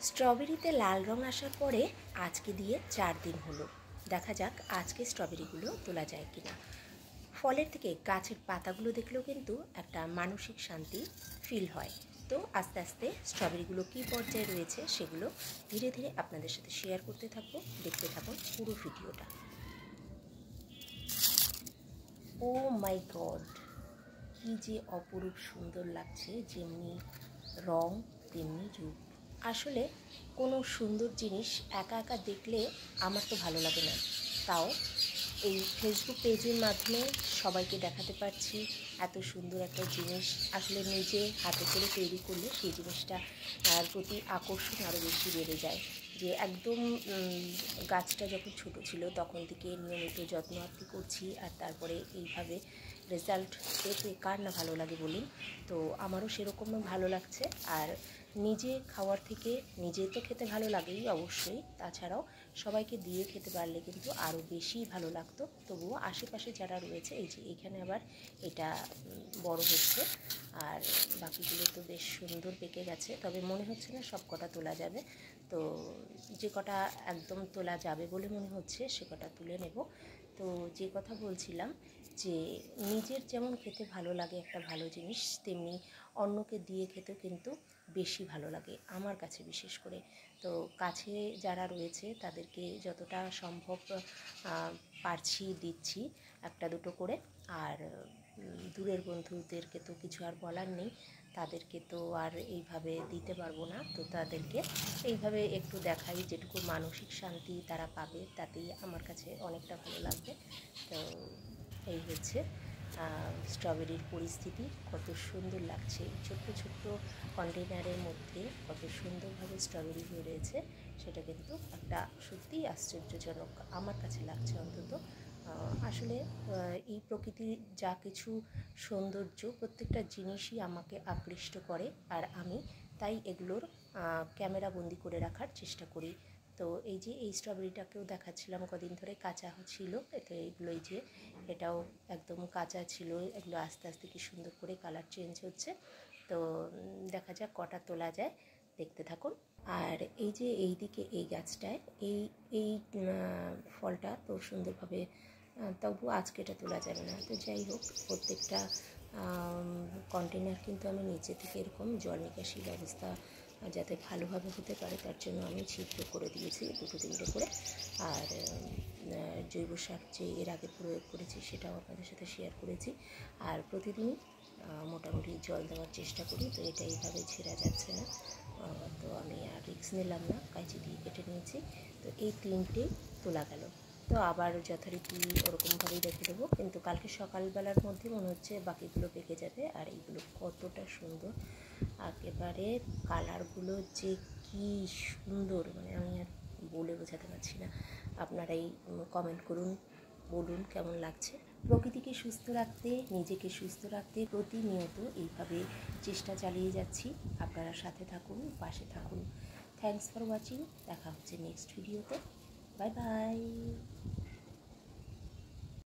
স্ট্রবেরিতে লাল রং আসার পরে আজকে দিয়ে 4 দিন হলো। দেখা যাক আজকে স্ট্রবেরিগুলো তোলা যায় কিনা। ফলের থেকে গাছের পাতাগুলো দেখলেও কিন্তু একটা মানসিক শান্তি ফিল হয়। তো আস্তে আস্তে স্ট্রবেরিগুলো কী পর্যায়ে রয়েছে সেগুলো ধীরে ধীরে আপনাদের সাথে শেয়ার করতে থাকবো। দেখতে থাকুন পুরো ভিডিওটা। ও মাই গড, কী যে অপরূপ সুন্দর লাগছে, যেমনি রং তেমনি রূপ। আসলে কোনো সুন্দর জিনিস একা একা দেখলে আমার তো ভালো লাগে না, তাও এই ফেসবুক পেজের মাধ্যমে সবাইকে দেখাতে পারছি এত সুন্দর একটা জিনিস। আসলে নিজে হাতে করে তৈরি করলে সেই জিনিসটা প্রতি আকর্ষণ আরও বেশি বেড়ে যায়। যে একদম গাছটা যখন ছোট ছিল তখন থেকে নিয়মিত যত্ন আত্তি করছি, আর তারপরে এইভাবে রেজাল্ট পেতে কার না ভালো লাগে বলুন। তো আমারও সেরকম ভালো লাগছে। আর নিজে খাওয়ার থেকে নিজে তো খেতে ভালো লাগেই অবশ্যই, তাছাড়াও সবাইকে দিয়ে খেতে পারলে কিন্তু আরও বেশি ভালো লাগতো। তবুও আশেপাশে যারা রয়েছে, এই যে এখানে আবার এটা বড় হচ্ছে, আর বাকিগুলো তো বেশ সুন্দর পেকে গেছে, তবে মনে হচ্ছে না সব কটা তোলা যাবে। তো যে কটা একদম তোলা যাবে বলে মনে হচ্ছে সে কটা তুলে নেব। তো যে কথা বলছিলাম, যে নিজের যেমন খেতে ভালো লাগে একটা ভালো জিনিস, তেমনি অন্যকে দিয়ে খেতেও কিন্তু বেশি ভালো লাগে আমার কাছে বিশেষ করে। তো কাছে যারা রয়েছে তাদেরকে যতটা সম্ভব পারছি দিচ্ছি একটা দুটো করে। আর দূরের বন্ধুদেরকে তো কিছু আর বলার নেই, তাদেরকে তো আর এইভাবে দিতে পারবো না। তো তাদেরকে এইভাবে একটু দেখাই, যেটুকু মানসিক শান্তি তারা পাবে তাতেই আমার কাছে অনেকটা ভালো লাগবে। তো এই হচ্ছে স্ট্রবেরির পরিস্থিতি। কত সুন্দর লাগছে ছোট্ট ছোট্ট কন্টেনারের মধ্যে, কত সুন্দরভাবে স্ট্রবেরি হয়ে রয়েছে, সেটা কিন্তু একটা সত্যিই আশ্চর্যজনক আমার কাছে লাগছে অন্তত। আসলে এই প্রকৃতির যা কিছু সৌন্দর্য, প্রত্যেকটা জিনিসই আমাকে আকৃষ্ট করে, আর আমি তাই এগুলোর ক্যামেরা বন্দি করে রাখার চেষ্টা করি। তো এই যে এই স্ট্রবেরিটাকেও দেখাচ্ছিলাম, কদিন ধরে কাঁচা ছিল, তো এইগুলো এই যে এটাও একদম কাঁচা ছিল, এগুলো আস্তে আস্তে কি সুন্দর করে কালার চেঞ্জ হচ্ছে। তো দেখা যাক কটা তোলা যায়, দেখতে থাকুন। আর এই যে এই দিকে এই গাছটায় এই এই ফলটা তো সুন্দরভাবে, তবু আজকে এটা তোলা যাবে না। তো যাই হোক, প্রত্যেকটা কন্টেনার কিন্তু আমি নিচে থেকে এরকম জল নিকাশি ব্যবস্থা যাতে ভালোভাবে হতে পারে তার জন্য আমি ছিদ্র করে দিয়েছি দুটো তিনটে করে। আর জৈব সার যে এর আগে প্রয়োগ করেছি সেটাও আপনাদের সাথে শেয়ার করেছি। আর প্রতিদিনই মোটামুটি জল দেওয়ার চেষ্টা করি। তো এটা এইভাবে ছেঁড়া যাচ্ছে না, তো আমি আর রিস্ক নিলাম না, কাঁচি দিয়ে কেটে নিয়েছি। তো এই তিনটেই তোলা গেল। তো আবার যথারীতি ওরকমভাবেই রেখে দেবো, কিন্তু কালকে সকালবেলার মধ্যে মনে হচ্ছে বাকিগুলো পেকে যাবে। আর এইগুলো কতটা সুন্দর, একেবারে কালারগুলো যে কি সুন্দর, মানে আমি আর বলে বোঝাতে পারছি না। আপনারাই কমেন্ট করুন, বলুন কেমন লাগছে। প্রকৃতিকে সুস্থ রাখতে, নিজেকে সুস্থ রাখতে প্রতিনিয়ত এইভাবে চেষ্টা চালিয়ে যাচ্ছি। আপনারা সাথে থাকুন, পাশে থাকুন। Thanks for watching. দেখা হচ্ছে নেক্সট ভিডিওতে। Bye bye.